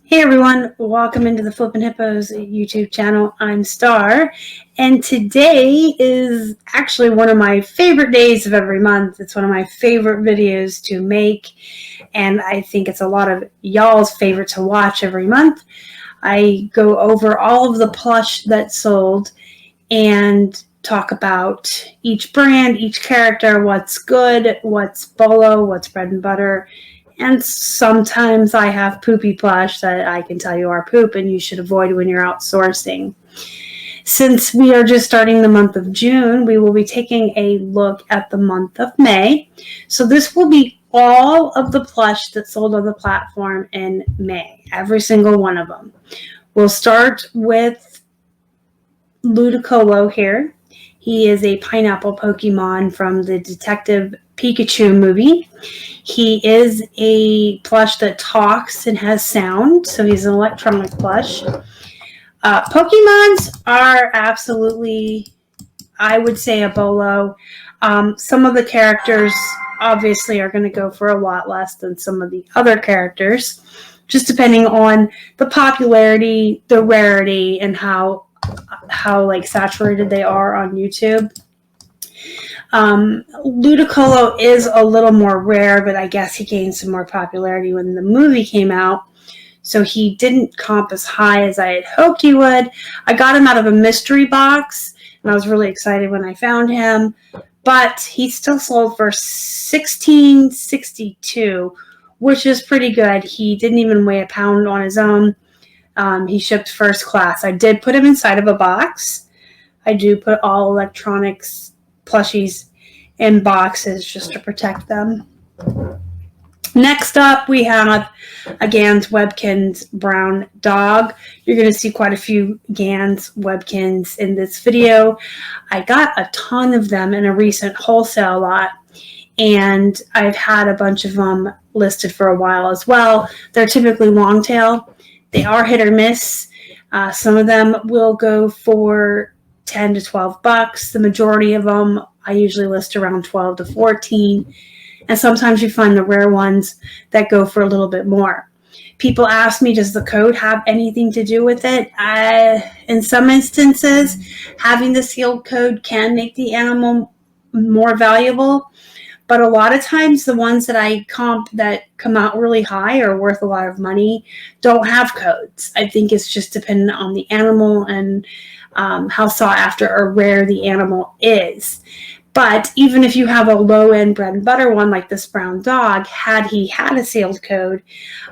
Hey everyone, welcome into the Flippin' Hippos YouTube channel. I'm Star, and today is actually one of my favorite days of every month. It's one of my favorite videos to make, and I think it's a lot of y'all's favorite to watch every month. I go over all of the plush that sold and talk about each brand, each character, what's good, what's bolo, what's bread and butter. And sometimes I have poopy plush that I can tell you are poop and you should avoid when you're outsourcing. Since we are just starting the month of June, we will be taking a look at the month of May. So this will be all of the plush that sold on the platform in May, every single one of them. We'll start with Ludicolo here. He is a pineapple Pokemon from the Detective Pikachu movie. He is a plush that talks and has sound, so he's an electronic plush. Pokemons are absolutely, I would say, a bolo. Some of the characters obviously are going to go for a lot less than some of the other characters, just depending on the popularity, the rarity, and how like saturated they are on YouTube. Ludicolo is a little more rare, but I guess he gained some more popularity when the movie came out, so he didn't comp as high as I had hoped he would. I got him out of a mystery box, and I was really excited when I found him, but he still sold for $16.62, which is pretty good. He didn't even weigh a pound on his own. He shipped first class. I did put him inside of a box. I do put all electronics plushies in boxes just to protect them. Next up, we have a Gans Webkinz Brown Dog. You're going to see quite a few Gans Webkinz in this video. I got a ton of them in a recent wholesale lot, and I've had a bunch of them listed for a while as well. They're typically long tail. They are hit or miss. Some of them will go for $10 to $12. The majority of them I usually list around 12 to 14. And sometimes you find the rare ones that go for a little bit more. People ask me, does the code have anything to do with it? In some instances, having the sealed code can make the animal more valuable. But a lot of times the ones that I comp that come out really high or worth a lot of money don't have codes. I think it's just dependent on the animal and how sought after or rare the animal is. But even if you have a low-end bread and butter one like this brown dog, had he had a sealed code,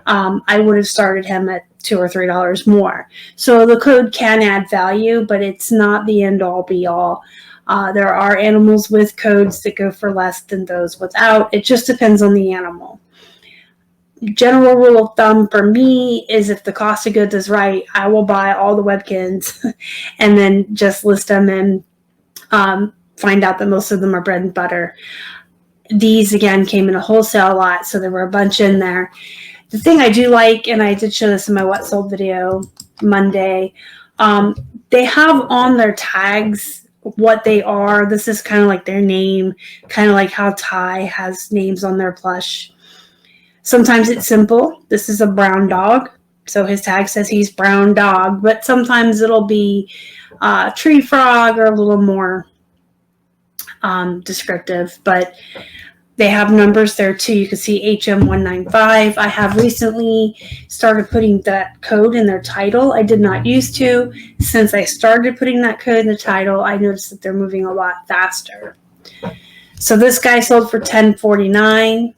I would have started him at $2 or $3 more. So the code can add value, but it's not the end-all be-all. There are animals with codes that go for less than those without. It just depends on the animal. General rule of thumb for me is if the cost of goods is right, I will buy all the Webkinz and then just list them and find out that most of them are bread and butter. These, again, came in a wholesale lot, so there were a bunch in there. The thing I do like, and I did show this in my What Sold video Monday, they have on their tags what they are. This is kind of like their name, kind of like how Ty has names on their plush. Sometimes it's simple. This is a brown dog, so his tag says he's brown dog, but sometimes it'll be tree frog or a little more descriptive, but they have numbers there too. You can see HM195. I have recently started putting that code in their title. I did not used to. Since I started putting that code in the title, I noticed that they're moving a lot faster. So this guy sold for $10.49.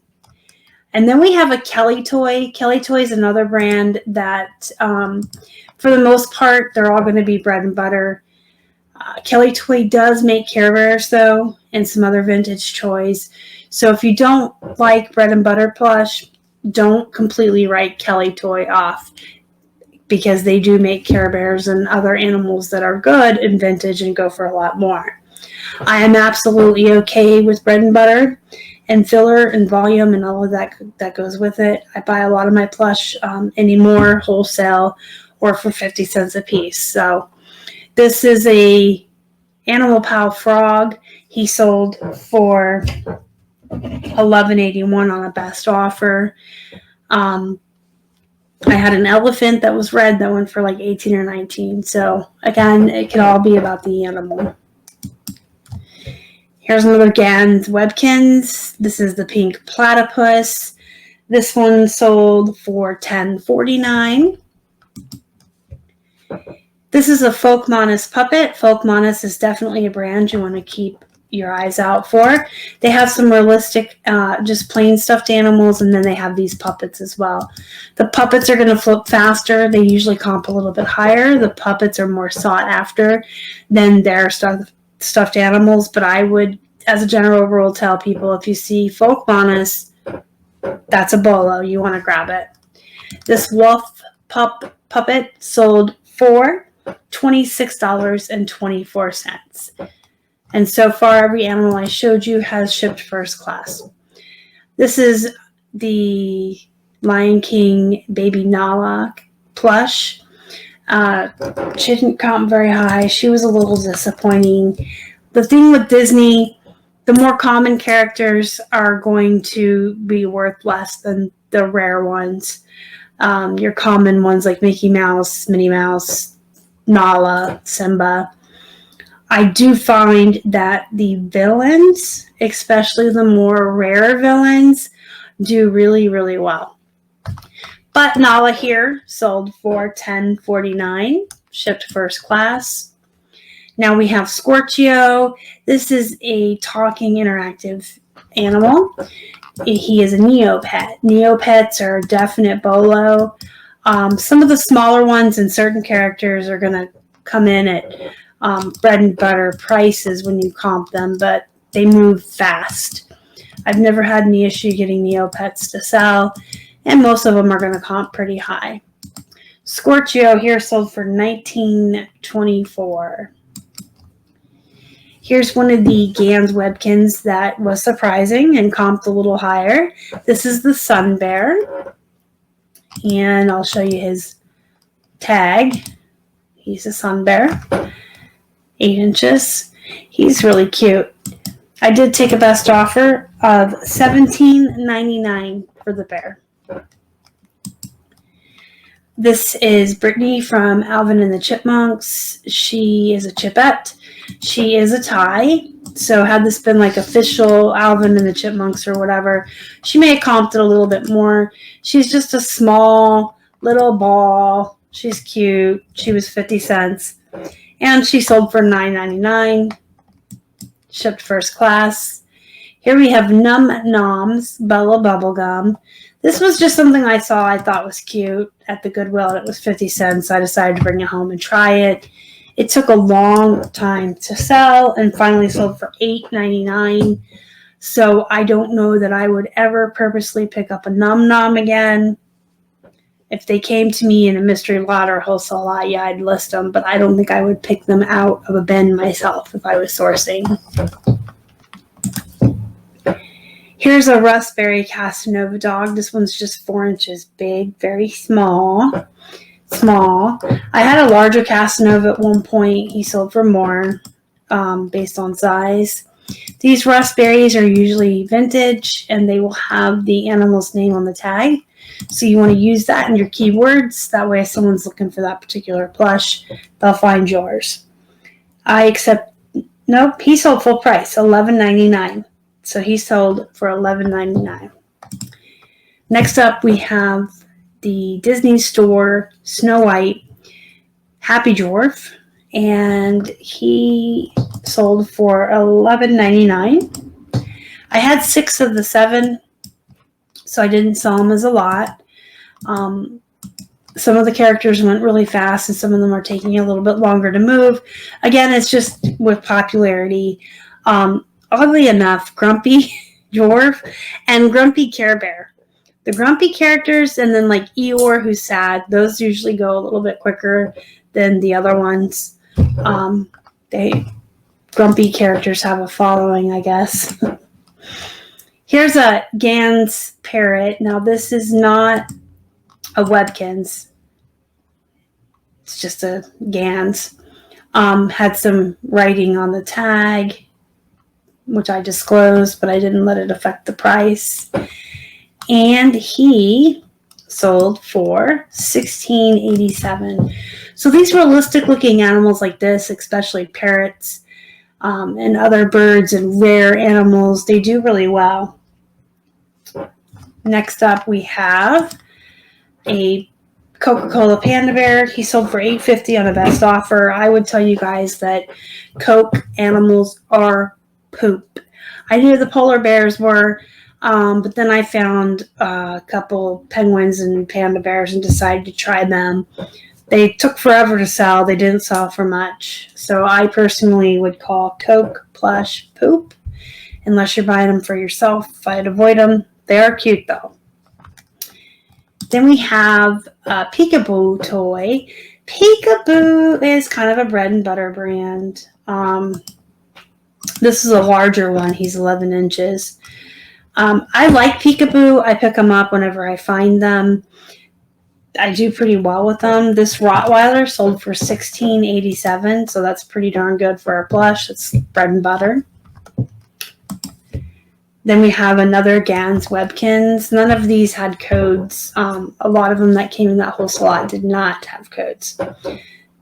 And then we have a Kelly toy. Kelly Toy is another brand that, for the most part, they're all going to be bread and butter. Kelly Toy does make Care Bears, though, and some other vintage toys. So if you don't like bread and butter plush, don't completely write Kelly Toy off, because they do make Care Bears and other animals that are good and vintage and go for a lot more. I am absolutely okay with bread and butter and filler and volume and all of that goes with it. I buy a lot of my plush anymore wholesale or for 50 cents a piece. So this is a Animal Pal frog. He sold for $11.81 on a best offer. I had an elephant that was red that went for like 18 or 19. So again, it could all be about the animal. Here's another Gans Webkinz. This is the pink platypus. This one sold for $10.49. This is a Folkmanis puppet. Folkmanis is definitely a brand you want to keep your eyes out for. They have some realistic, just plain stuffed animals, and then they have these puppets as well. The puppets are going to flip faster. They usually comp a little bit higher. The puppets are more sought after than their stuffed animals, but I would, as a general rule, tell people if you see Folkmanis, that's a bolo. You want to grab it. This wolf puppet sold for $26.24. And so far, every animal I showed you has shipped first class. This is the Lion King baby Nala plush. She didn't comp very high. She was a little disappointing. The thing with Disney, the more common characters are going to be worth less than the rare ones. Your common ones like Mickey Mouse, Minnie Mouse, Nala, Simba. I do find that the villains, especially the more rare villains, do really, really well. But Nala here sold for $10.49, shipped first class. Now we have Scorchio. This is a talking interactive animal. He is a Neopet. Neopets are a definite bolo. Some of the smaller ones and certain characters are going to come in at bread and butter prices when you comp them, but they move fast. I've never had any issue getting Neopets to sell, and most of them are going to comp pretty high. Scorchio here sold for $19.24. Here's one of the Gans Webkinz that was surprising and comped a little higher. This is the Sun Bear, and I'll show you his tag. He's a Sun Bear. 8 inches. He's really cute. I did take a best offer of $17.99 for the bear. This is Brittany from Alvin and the Chipmunks. She is a Chipette. She is a Thai. So had this been like official Alvin and the Chipmunks or whatever, she may have comped it a little bit more. She's just a small little ball. She's cute. She was 50 cents. And she sold for $9.99, shipped first class. Here we have Noms, Bella Bubblegum. This was just something I saw I thought was cute at the Goodwill. It was 50 cents. I decided to bring it home and try it. It took a long time to sell and finally sold for $8.99. So I don't know that I would ever purposely pick up a Nom again. If they came to me in a mystery lot or wholesale lot, yeah, I'd list them, but I don't think I would pick them out of a bin myself if I was sourcing. Here's a Raspberry Casanova dog. This one's just 4 inches big, very small. I had a larger Casanova at one point. He sold for more based on size. These raspberries are usually vintage, and they will have the animal's name on the tag. So you want to use that in your keywords. That way if someone's looking for that particular plush, they'll find yours. Nope, he sold full price, $11.99. So he sold for $11.99. Next up, we have the Disney Store Snow White Happy Dwarf, and he sold for $11.99. I had 6 of the 7. So I didn't sell them as a lot. Some of the characters went really fast, and some of them are taking a little bit longer to move. Again, it's just with popularity. Oddly enough, Grumpy Dwarf and Grumpy Care Bear. The Grumpy characters, and then like Eeyore, who's sad, those usually go a little bit quicker than the other ones. Grumpy characters have a following, I guess. Here's a Gans Parrot. Now, this is not a Webkinz. It's just a Gans. Had some writing on the tag, which I disclosed, but I didn't let it affect the price. And he sold for $16.87. So these realistic looking animals like this, especially parrots and other birds and rare animals, they do really well. Next up we have a Coca-Cola Panda Bear. He sold for $8.50 on a best offer. I would tell you guys that Coke animals are poop. I knew the polar bears were, but then I found a couple penguins and panda bears and decided to try them. They took forever to sell. They didn't sell for much. So I personally would call Coke plush poop, unless you're buying them for yourself. I'd avoid them. They are cute though. Then we have a Peekaboo toy. Peekaboo is kind of a bread and butter brand. This is a larger one. He's 11 inches. I like Peekaboo. I pick them up whenever I find them. I do pretty well with them. This Rottweiler sold for $16.87, so that's pretty darn good for a plush. It's bread and butter. Then we have another Gans Webkinz. None of these had codes. A lot of them that came in that wholesale lot did not have codes.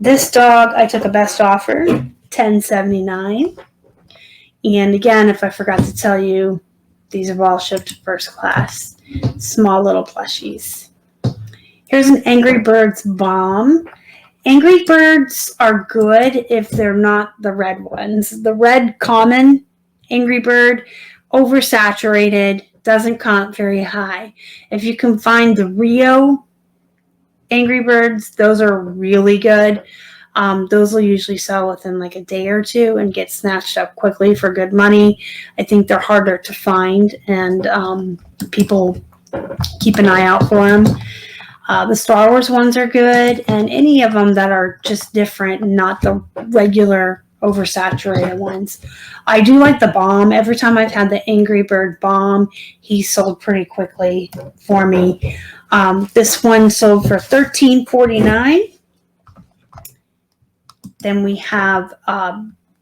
This dog, I took a best offer, $10.79. And again, if I forgot to tell you, these have all shipped first class. Small little plushies. Here's an Angry Birds bomb. Angry Birds are good if they're not the red ones. The red common Angry Bird, oversaturated, doesn't comp very high. If you can find the Rio Angry Birds, those are really good. Those will usually sell within like a day or two and get snatched up quickly for good money. I think they're harder to find, and people keep an eye out for them. The Star Wars ones are good, and any of them that are just different, not the regular oversaturated ones. I do like the bomb. Every time I've had the Angry Bird bomb, he sold pretty quickly for me. This one sold for $13.49. Then we have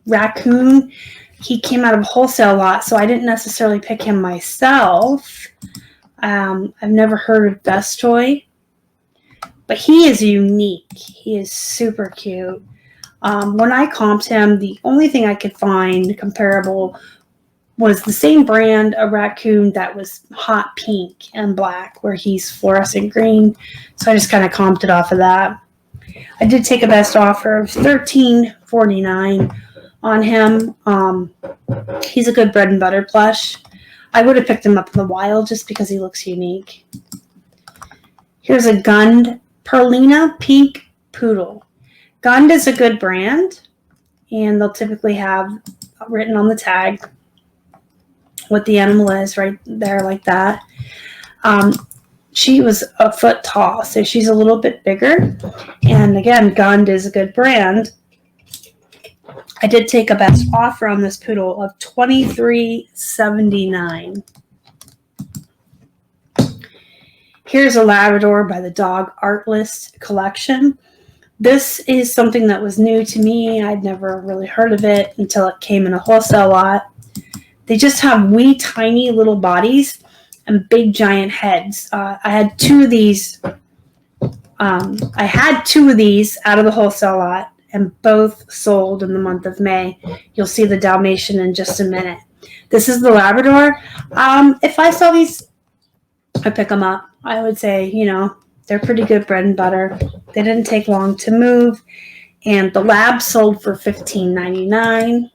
Raccoon. He came out of a wholesale lot, so I didn't necessarily pick him myself. I've never heard of Best Toy, but he is unique. He is super cute. When I comped him, the only thing I could find comparable was the same brand, a raccoon that was hot pink and black, where he's fluorescent green. So I just kind of comped it off of that. I did take a best offer of $13.49 on him. He's a good bread and butter plush. I would have picked him up in the wild just because he looks unique. Here's a Gund Perlina Pink Poodle. Gund is a good brand, and they'll typically have written on the tag what the animal is right there like that. She was a foot tall, so she's a little bit bigger. And again, Gund is a good brand. I did take a best offer on this poodle of $23.79. Here's a Labrador by the Dog Art List collection. This is something that was new to me. I'd never really heard of it until it came in a wholesale lot. They just have wee tiny little bodies and big giant heads. I had two of these. I had two of these out of the wholesale lot, and both sold in the month of May. You'll see the Dalmatian in just a minute. This is the Labrador. If I saw these, I'd pick them up. I would say, they're pretty good bread and butter. They didn't take long to move. And the Lab sold for $15.99.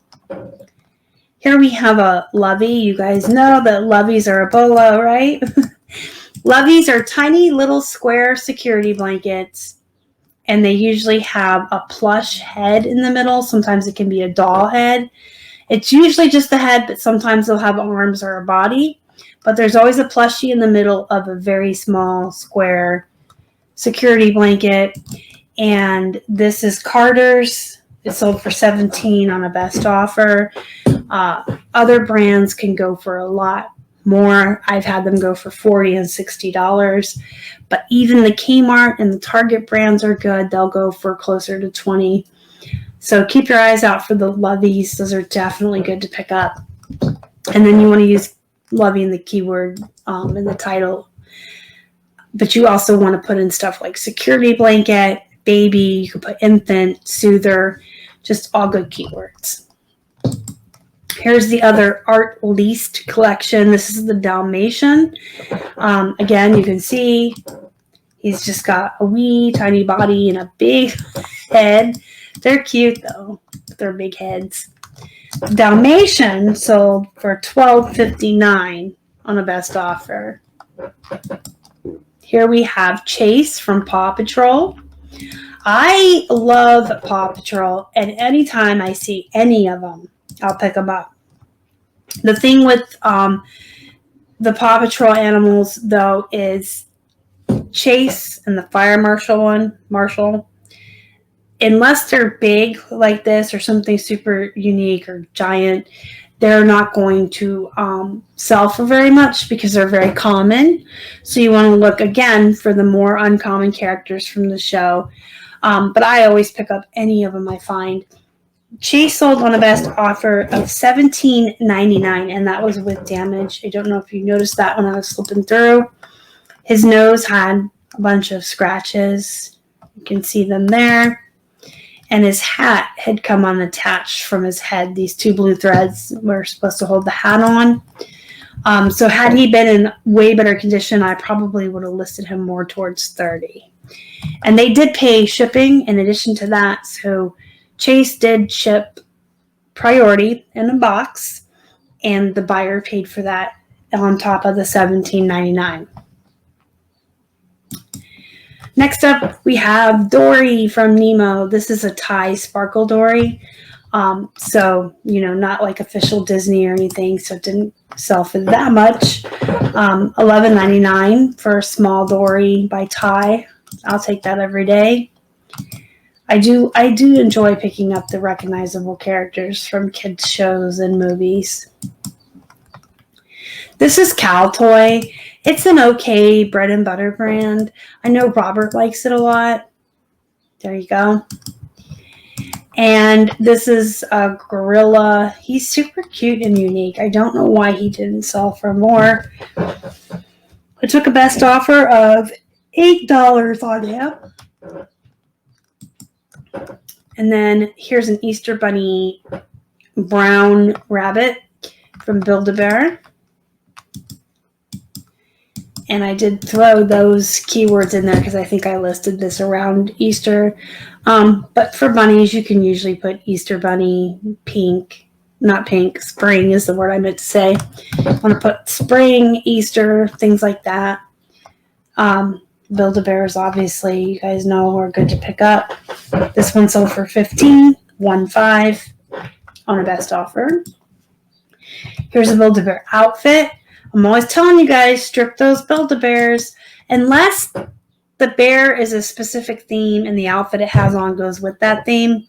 Here we have a Lovey. You guys know that Loveys are a bolo, right? Loveys are tiny little square security blankets. And they usually have a plush head in the middle. Sometimes it can be a doll head. It's usually just the head, but sometimes they'll have arms or a body. But there's always a plushie in the middle of a very small square security blanket. And this is Carter's. It sold for $17 on a best offer. Other brands can go for a lot more. I've had them go for $40 and $60. But even the Kmart and the Target brands are good. They'll go for closer to $20. So keep your eyes out for the Loveys. Those are definitely good to pick up. And then you want to use Lovey in the keyword in the title. But you also want to put in stuff like security blanket, baby, you could put infant, soother, just all good keywords. Here's the other art leased collection. This is the Dalmatian. Again, you can see he's just got a wee tiny body and a big head. They're cute though, they're big heads. Dalmatian sold for $12.59 on a best offer. Here we have Chase from Paw Patrol. I love Paw Patrol, and anytime I see any of them, I'll pick them up. The thing with the Paw Patrol animals, though, is Chase and the Fire Marshal, unless they're big like this or something super unique or giant, they're not going to sell for very much because they're very common. So you want to look, again, for the more uncommon characters from the show. But I always pick up any of them I find. Chase sold on a best offer of $17.99, and that was with damage. I don't know if you noticed that when I was flipping through. His nose had a bunch of scratches. You can see them there. And his hat had come unattached from his head. These two blue threads were supposed to hold the hat on. So had he been in way better condition, I probably would have listed him more towards $30. And they did pay shipping in addition to that. So Chase did ship priority in a box, and the buyer paid for that on top of the $17.99. Next up, we have Dory from Nemo. This is a Thai sparkle Dory. So, not like official Disney or anything, so it didn't sell for that much. $11.99 for a small Dory by Thai. I'll take that every day. I do enjoy picking up the recognizable characters from kids' shows and movies. This is Cal Toy. It's an okay bread and butter brand. I know Robert likes it a lot. There you go. And this is a gorilla. He's super cute and unique. I don't know why he didn't sell for more. I took a best offer of $8 on him. And then here's an Easter Bunny brown rabbit from Build-A-Bear. And I did throw those keywords in there because I think I listed this around Easter. But for bunnies, you can usually put Easter Bunny, pink, not pink, spring is the word I meant to say. I want to put spring, Easter, things like that. Build-A-Bears, obviously, you guys know, are good to pick up. This one sold for $15.15 on a best offer. Here's a Build-A-Bear outfit. I'm always telling you guys, strip those Build-A-Bears. Unless the bear is a specific theme and the outfit it has on goes with that theme,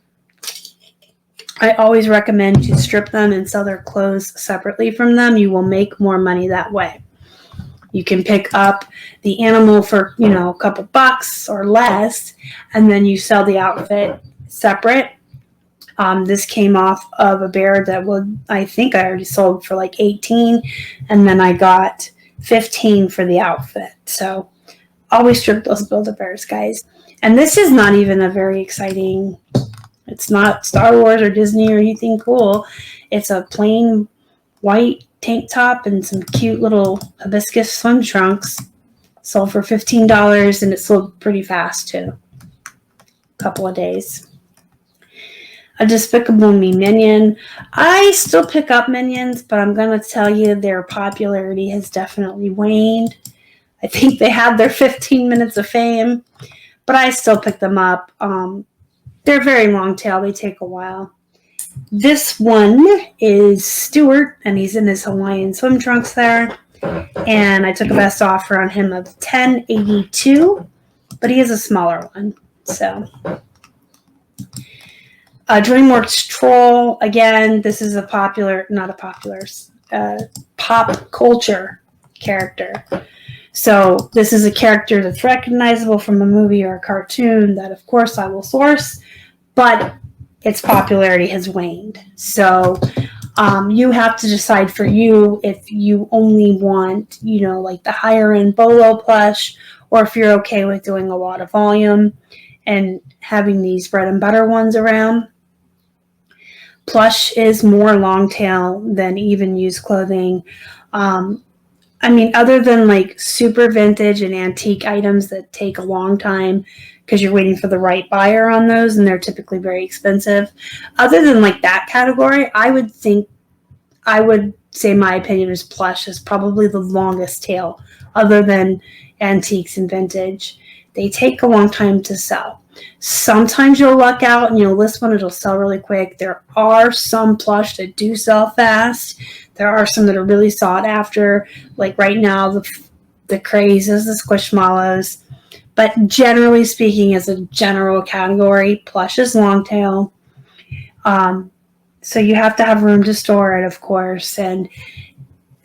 I always recommend you strip them and sell their clothes separately from them. You will make more money that way. You can pick up the animal for, a couple bucks or less, and then you sell the outfit separate. This came off of a bear that I think I already sold for like $18, and then I got $15 for the outfit. So always strip those Build-A-Bears, guys. And this is not even a very exciting, it's not Star Wars or Disney or anything cool. It's a plain white tank top and some cute little hibiscus swim trunks. Sold for $15, and it sold pretty fast too. A couple of days. A Despicable Me Minion. I still pick up Minions, but I'm going to tell you their popularity has definitely waned. I think they had their 15 minutes of fame, but I still pick them up. They're very long tail. They take a while. This one is Stuart, and he's in his Hawaiian swim trunks there. And I took a best offer on him of $10.82, but he is a smaller one. So, Dreamworks Troll. Again, this is pop culture character. So this is a character that's recognizable from a movie or a cartoon that, of course, I will source, but its popularity has waned. So you have to decide for you if you only want, like the higher end Bolo plush, or if you're okay with doing a lot of volume and having these bread and butter ones around. Plush is more long tail than even used clothing. I mean, other than like super vintage and antique items that take a long time because you're waiting for the right buyer on those and they're typically very expensive. Other than like that category, I would say my opinion is Plush is probably the longest tail other than antiques and vintage. They take a long time to sell. Sometimes you'll luck out and you'll list one, it'll sell really quick. There are some Plush that do sell fast. There are some that are really sought after. Like right now, the craze is the Squishmallows. But generally speaking, as a general category, Plush is long tail. So you have to have room to store it, of course. And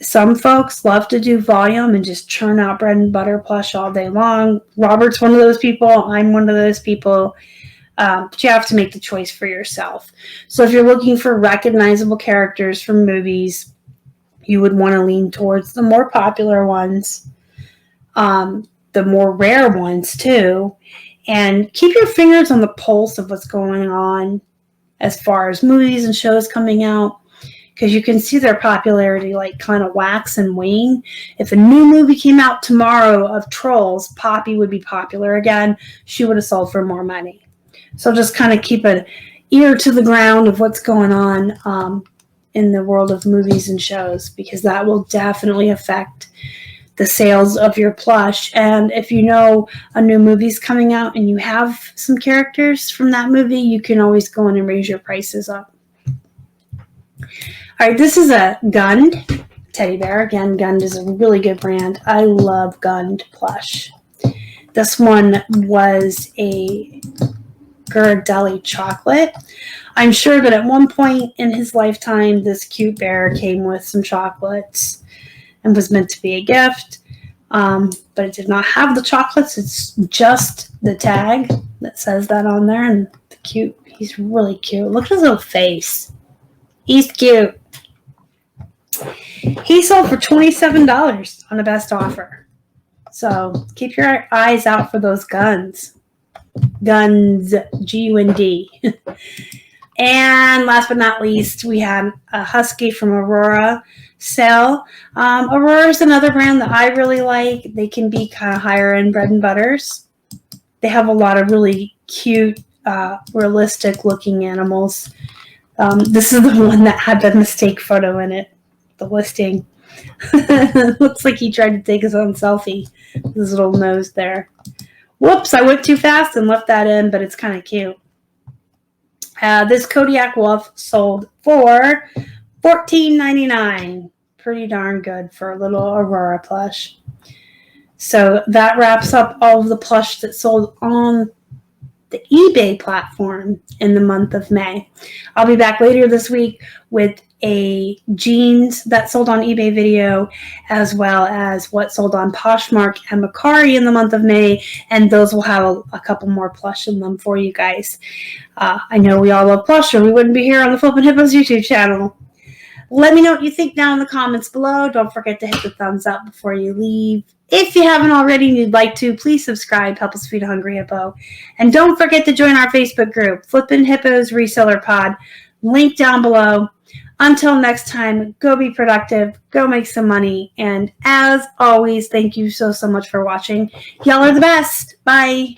some folks love to do volume and just churn out bread and butter Plush all day long. Robert's one of those people. I'm one of those people. But you have to make the choice for yourself. So if you're looking for recognizable characters from movies, you would want to lean towards the more popular ones, the more rare ones too, and keep your fingers on the pulse of what's going on as far as movies and shows coming out, because you can see their popularity like kind of wax and wane. If a new movie came out tomorrow of Trolls, Poppy would be popular again. She would have sold for more money. So just kind of keep an ear to the ground of what's going on in the world of movies and shows, because that will definitely affect the sales of your plush. And if you know a new movie's coming out and you have some characters from that movie, you can always go in and raise your prices up. All right, this is a Gund teddy bear. Again, Gund is a really good brand. I love Gund plush. This one was a Ghirardelli chocolate. I'm sure that at one point in his lifetime, this cute bear came with some chocolates and was meant to be a gift, but it did not have the chocolates. It's just the tag that says that on there, and the cute. He's really cute. Look at his little face. He's cute. He sold for $27 on the best offer. So keep your eyes out for those Guns. Guns, G-U-N-D. And last but not least, we had a Husky from Aurora sale. Aurora is another brand that I really like. They can be kind of higher end bread and butters. They have a lot of really cute, realistic looking animals. This is the one that had the mistake photo in it, the listing. Looks like he tried to take his own selfie with his little nose there. Whoops, I went too fast and left that in, but it's kind of cute. This Kodiak Wolf sold for $14.99. Pretty darn good for a little Aurora plush. So that wraps up all of the plush that sold on the eBay platform in the month of May. I'll be back later this week with a jeans that sold on eBay video, as well as what sold on Poshmark and Mercari in the month of May, and those will have a couple more plush in them for you guys. I know we all love plush, or we wouldn't be here on the Flippin' Hippos YouTube channel. Let me know what you think down in the comments below. Don't forget to hit the thumbs up before you leave. If you haven't already and you'd like to, please subscribe. Help us feed a hungry hippo. And don't forget to join our Facebook group, Flippin' Hippos Reseller Pod. Link down below. Until next time, go be productive, go make some money, and as always, thank you so much for watching. Y'all are the best. Bye.